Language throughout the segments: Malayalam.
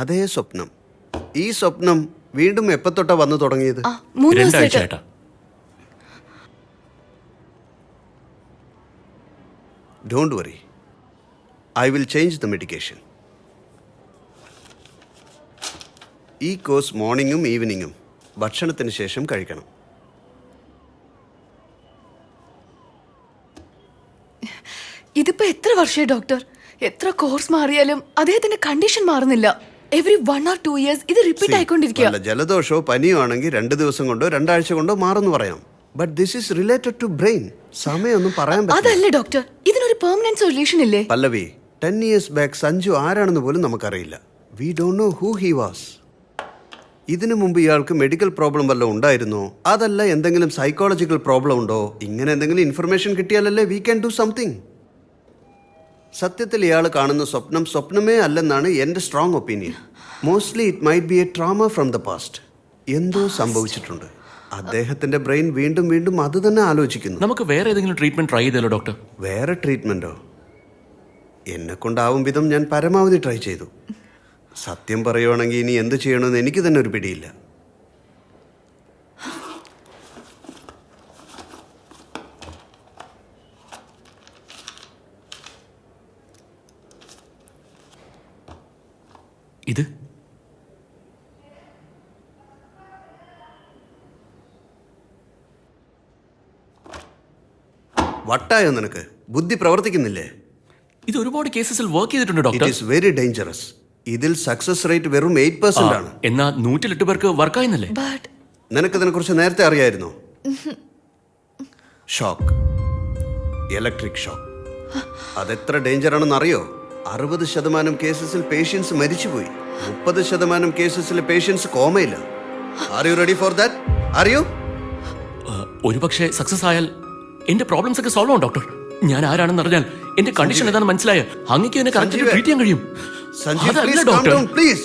അതേ സ്വപ്നം. ഈ സ്വപ്നം വീണ്ടും എപ്പത്തൊട്ടാ വന്നു തുടങ്ങിയത്? 3 ദിവസമായിട്ട്. Don't worry, I will change the medication. ഈ കോഴ്സ് മോർണിംഗും ഈവനിങ്ങും ഭക്ഷണത്തിന് ശേഷം കഴിക്കണം. ഇതിപ്പോ എത്ര വർഷമായി ഡോക്ടർ? എത്ര കോഴ്സ് മാറിയാലും അദ്ദേഹത്തിന്റെ കണ്ടീഷൻ മാറുന്നില്ല. എവറി 1 or 2 years ഇത് റിപ്പീറ്റ് ആയിക്കൊണ്ടിരിക്കുക. ജലദോഷോ പനിയോ ആണെങ്കിൽ 2 ദിവസം കൊണ്ടോ 2 ആഴ്ച കൊണ്ടോ മാറുന്നു പറയാം. But this is related to brain. സമയമൊന്നും പറയാൻ പറ്റില്ല. അതല്ല ഡോക്ടർ, ഇതിനൊരു പെർമനന്റ് സൊല്യൂഷൻ ഇല്ലേ? പല്ലവി, 10 years ബാക്ക് സഞ്ജു ആരാണെന്ന് പോലും നമുക്കറിയില്ല. We don't know who he was. ഇതിനു മുമ്പ് ഇയാൾക്ക് മെഡിക്കൽ പ്രോബ്ലം വല്ലതും ഉണ്ടായിരുന്നോ? അതല്ല എന്തെങ്കിലും സൈക്കോളജിക്കൽ പ്രോബ്ലം ഉണ്ടോ? ഇങ്ങനെ എന്തെങ്കിലും ഇൻഫർമേഷൻ കിട്ടിയാലല്ലേ വി ക്യാൻ ഡു സംതിങ്. സത്യത്തിൽ ഇയാൾ കാണുന്ന സ്വപ്നം സ്വപ്നമേ അല്ലെന്നാണ് എൻ്റെ strong opinion. Mostly it might be a trauma from the past. എന്തോ സംഭവിച്ചിട്ടുണ്ട്. അദ്ദേഹത്തിന്റെ ബ്രെയിൻ വീണ്ടും വീണ്ടും അത് തന്നെ ആലോചിക്കുന്നു. നമുക്ക് വേറെ ഏതെങ്കിലും ട്രീറ്റ്മെന്റ് ട്രൈ ചെയ്താലോ ഡോക്ടർ? വേറെ ട്രീറ്റ്മെന്റോ? എന്നെ കൊണ്ടാവും വിധം ഞാൻ പരമാവധി ട്രൈ ചെയ്തു. സത്യം പറയുവാണെങ്കിൽ ഇനി എന്ത് ചെയ്യണമെന്ന് എനിക്ക് തന്നെ ഒരു പിടിയില്ല. ഇത് വട്ടായോ നിനക്ക്? ബുദ്ധി പ്രവർത്തിക്കുന്നില്ലേ? ഇത് ഒരുപാട് കേസസിൽ വർക്ക് ചെയ്തിട്ടുണ്ട് doctor. It is very dangerous. ഇതിൽ സക്സസ് റേറ്റ് വെറും 8% ആണ്. എന്നാ 108 പേർക്ക് വർക്കായെന്നല്ലേ? നിനക്ക് ഇതിനെ കുറിച്ച് നേരത്തെ അറിയായിരുന്നോ? Shock, electric shock. അതെത്ര ഡേഞ്ചർ ആണെന്ന് അറിയോ? 60% കേസസിൽ പേഷ്യൻസ് മരിച്ചുപോയി. 30% കേസസിൽ പേഷ്യൻസ് കോമയില്ല. Are you ready for that? Are you? ഒരുപക്ഷെ സക്സസ് ആയാൽ എന്റെ പ്രോബ്ലംസ് ഒക്കെ സോൾവ് ആവും ഡോക്ടർ. ഞാൻ ആരാണെന്ന് അറിഞ്ഞാൽ എന്റെ കണ്ടീഷൻ ഏതാണെന്ന് മനസ്സിലായ അങ്ങേക്ക് എന്നെ കറക്റ്റ് ട്രീറ്റ് ചെയ്യാൻ കഴിയും. Sanjeev, please calm down, please.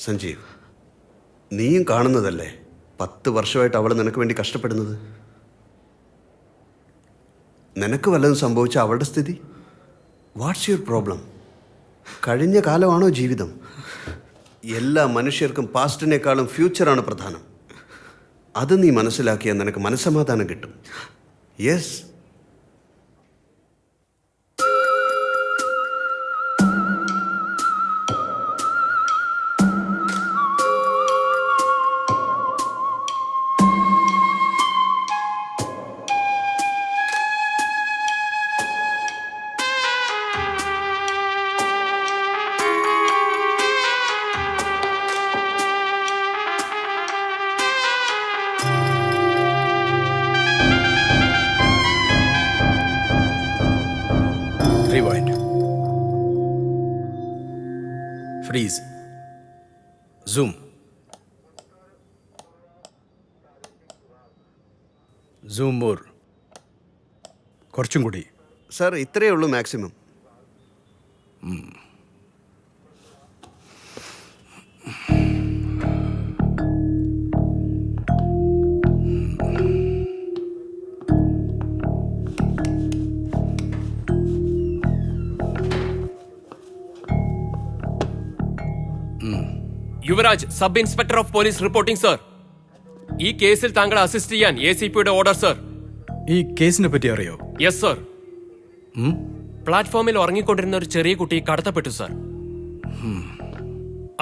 Sanjeev, നീയും കാണുന്നതല്ലേ 10 വർഷമായിട്ട് അവൾ നിനക്ക് വേണ്ടി കഷ്ടപ്പെടുന്നത്. നിനക്ക് വല്ലതും സംഭവിച്ച അവളുടെ സ്ഥിതി? What's your problem? കഴിഞ്ഞ കാലമാണോ ജീവിതം? എല്ലാ മനുഷ്യർക്കും പാസ്റ്റിനേക്കാളും ഫ്യൂച്ചറാണ് പ്രധാനം. അത് നീ മനസ്സിലാക്കിയാൽ നിനക്ക് മനസ്സമാധാനം കിട്ടും. Yes. Rewind. Freeze. Zoom. Zoom more. കുറച്ചും കൂടി. സർ, ഇത്രയേ ഉള്ളൂ maximum. Yuvraj, sub inspector of police reporting sir. ഈ കേസിൽ താങ്കളെ അസിസ്റ്റ് ചെയ്യാൻ ACPയുടെ ഓർഡർ സർ. ഈ കേസിനെ പറ്റി അറിയോ? Yes sir. പ്ലാറ്റ്ഫോമിൽ ഉറങ്ങിക്കൊണ്ടിരുന്ന ഒരു ചെറിയ കുട്ടി കടത്തപ്പെട്ടു സർ.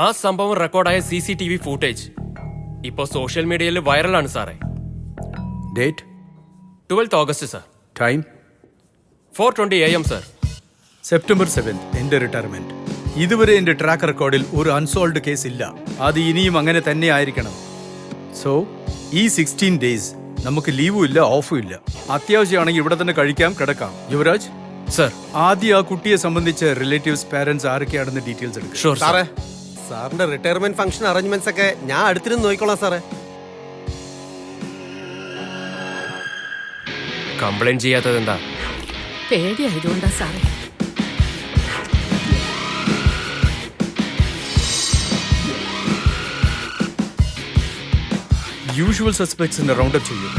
ആ സംഭവം റെക്കോർഡായ CCTV ഫൂട്ടേജ് ഇപ്പോൾ സോഷ്യൽ മീഡിയയിൽ വൈറലാണ് സാറേ. Date? 12th August sir. Time? 4:20 AM sir. September 7th എന്റെ റിട്ടയർമെന്റ്. ഇതുവരെ എന്റെ ട്രാക്ക് റെക്കോർഡിൽ ഒരു അൺസോൾവ്ഡ് കേസ് ഇല്ല. അത് ഇനിയും അങ്ങനെ തന്നെ ആയിരിക്കണം. സോ ഈ 16 days നമുക്ക് ലീവും ഇല്ല, ഓഫും ഇല്ല. അത്യാവശ്യമാണെങ്കിൽ ഇവിടെ തന്നെ കഴിക്കാം, കിടക്കാം. യുവരാജ് സർ, ആദ്യം ആ കുട്ടിയെ സംബന്ധിച്ച് റിലേറ്റീവ്സ്, പാരന്റ്സ് ആരൊക്കെയാണെന്ന് ഡീറ്റെയിൽസ് എടുക്കും. സാറേ, സാറിന്റെ റിട്ടയർമെന്റ് ഫംഗ്ഷൻ അറേഞ്ച്മെന്റ്സ് ഒക്കെ ഞാൻ അടുത്തിരുന്ന് നോക്കിക്കോളാം സാറേ. കംപ്ലൈന്റ് ചെയ്യാത്തത് എന്താ? പേടിയായതുകൊണ്ടാ സാറേ. യൂഷ്വൽ സസ്പെക്ട്സിനെ റൗണ്ടപ്പ് ചെയ്യും.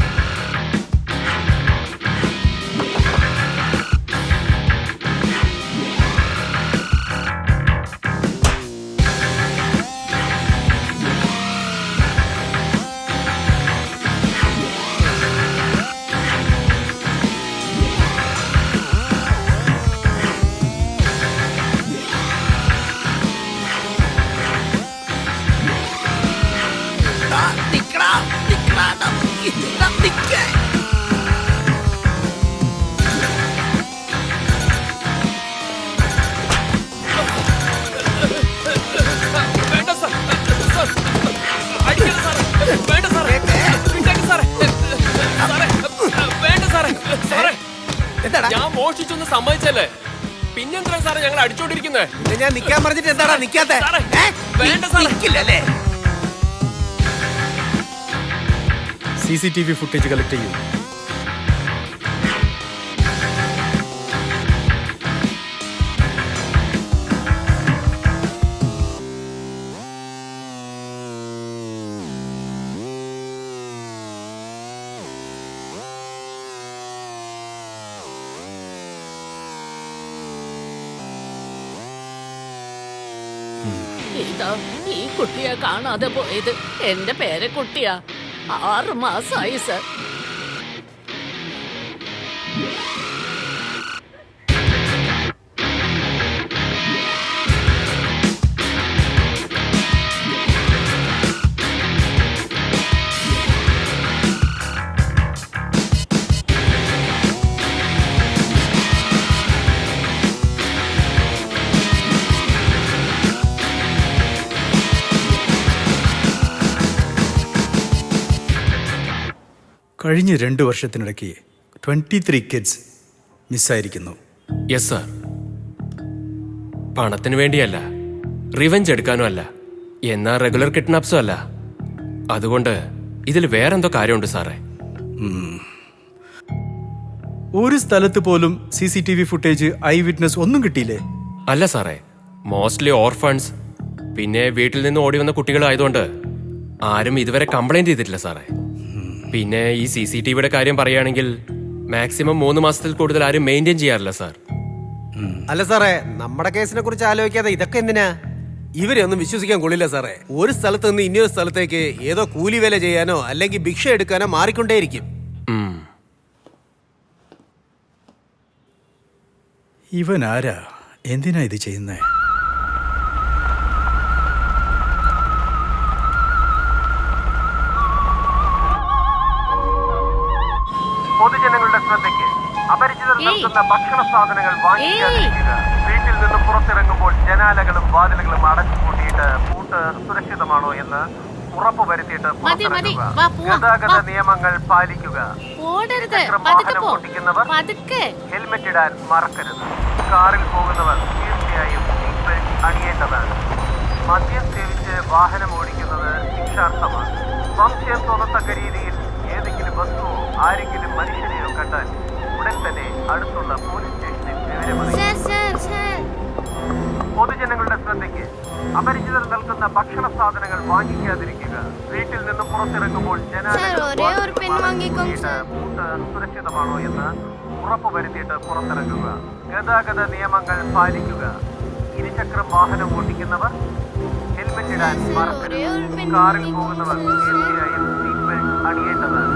വേണ്ട സാർ, സാർ, അടിക്കരുത് സാറേ. വേണ്ട സാറേ, വിട്ടേക്ക് സാറേ. സാറേ, വേണ്ട സാറേ. സാറേ, എന്താടാ ഞാൻ മോഷ്ടിച്ചൊന്ന് സമ്മതിച്ചല്ലേ, പിന്നെന്താ സാറേ ഞങ്ങൾ അടിച്ചോണ്ടിരിക്കുന്നത്? ഇത് ഞാൻ നിക്കാൻ പറഞ്ഞിട്ട് എന്താടാ നിക്കാത്തെ? സാറേ, ഏ? വേണ്ട സാറേ. നിക്കില്ലല്ലേ? CCTV ഫുട്ടേജ് കളക്ട് ചെയ്യും. ഇതാ ഈ കുട്ടിയെ കാണാതെ പോയത് എന്റെ പേരക്കുട്ടിയാ. 6 മാസമായി സർ. കഴിഞ്ഞ 2 വർഷത്തിനിടയ്ക്ക് 23 കിഡ്സ് മിസ്സായിരിക്കുന്നു. Yes sir. പണത്തിന് വേണ്ടിയല്ല, റിവെഞ്ച് എടുക്കാനും അല്ല, എന്നാ റെഗുലർ കിഡ്നാപ്സും അല്ല. അതുകൊണ്ട് ഇതിൽ വേറെന്തോ കാര്യമുണ്ട് സാറേ. ഒരു സ്ഥലത്ത് പോലും CCTV ഫുട്ടേജ്, ഐ വിറ്റ്നസ് ഒന്നും കിട്ടിയില്ലേ? അല്ല സാറേ, മോസ്റ്റ്ലി ഓർഫൺസ്, പിന്നെ വീട്ടിൽ നിന്ന് ഓടി വന്ന കുട്ടികളായതുകൊണ്ട് ആരും ഇതുവരെ കംപ്ലൈന്റ് ചെയ്തിട്ടില്ല സാറേ. പിന്നെ ഈ CCTVയുടെ കാര്യം പറയുകയാണെങ്കിൽ മാക്സിമം 3 മാസത്തിൽ കൂടുതൽ ആരും മെയിൻറ്റെയിൻ ചെയ്യാറില്ല സാർ. അല്ല സാറേ, നമ്മുടെ കേസിനെ കുറിച്ച് ആലോചിക്കാതെ ഇതൊക്കെ എന്തിനാ? ഇവരെ ഒന്നും വിശ്വസിക്കാൻ കൊള്ളില്ല സാറേ. ഒരു സ്ഥലത്ത് നിന്ന് ഇനിയൊരു സ്ഥലത്തേക്ക് ഏതോ കൂലി വേല ചെയ്യാനോ അല്ലെങ്കിൽ ഭിക്ഷ എടുക്കാനോ മാറിക്കൊണ്ടേയിരിക്കും. ഉം. ഇവൻ ആരാ? എന്തിനാ ഇത് ചെയ്യുന്നേ? പൊതുജനങ്ങളുടെ ശ്രദ്ധയ്ക്ക് അപരിചിതർ നൽകുന്ന ഭക്ഷണ സാധനങ്ങൾ വാങ്ങിക്കാതിരിക്കുക. വീട്ടിൽ നിന്ന് പുറത്തിറങ്ങുമ്പോൾ ജനാലകളും വാതിലുകളും അടച്ചുപൂട്ടിയിട്ട് പൂട്ട് സുരക്ഷിതമാണോ എന്ന് ഉറപ്പുവരുത്തിയിട്ട് പുറത്തിറങ്ങുക. ഗതാഗത നിയമങ്ങൾ പാലിക്കുക. വാഹനം ഓടിക്കുന്നവർ ഹെൽമെറ്റ് ഇടാൻ മറക്കരുത്. കാറിൽ പോകുന്നവർ തീർച്ചയായും സീറ്റ് ബെൽറ്റ് അണിയേണ്ടതാണ്. മദ്യം സേവിച്ച് വാഹനം ഓടിക്കുന്നത് ശിക്ഷാർഹമാണ്. സംശയം തോന്നത്തക്ക രീതിയിൽ ഏതെങ്കിലും വസ്തുവോ ആരെങ്കിലും മനുഷ്യനെയോ കണ്ടാൽ ഉടൻ തന്നെ അടുത്തുള്ള പോലീസ് സ്റ്റേഷനിൽ വിവരമറിയിക്കുക. പൊതുജനങ്ങളുടെ ശ്രദ്ധയ്ക്ക് അപരിചിതർ നൽകുന്ന ഭക്ഷണ സാധനങ്ങൾ വാങ്ങിക്കാതിരിക്കുക. വീട്ടിൽ നിന്നും പുറത്തിറങ്ങുമ്പോൾ പൂട്ട് സുരക്ഷിതമാണോ എന്ന് ഉറപ്പുവരുത്തിയിട്ട് പുറത്തിറങ്ങുക. ഗതാഗത നിയമങ്ങൾ പാലിക്കുക. ഇരുചക്രം വാഹനം ഓടിക്കുന്നവർ ഹെൽമെറ്റ് ഇടാൻ മറക്കരുത്. കാറിൽ പോകുന്നവർ തീർച്ചയായും സീറ്റ് ബെൽറ്റ് അണിയേണ്ടതാണ്.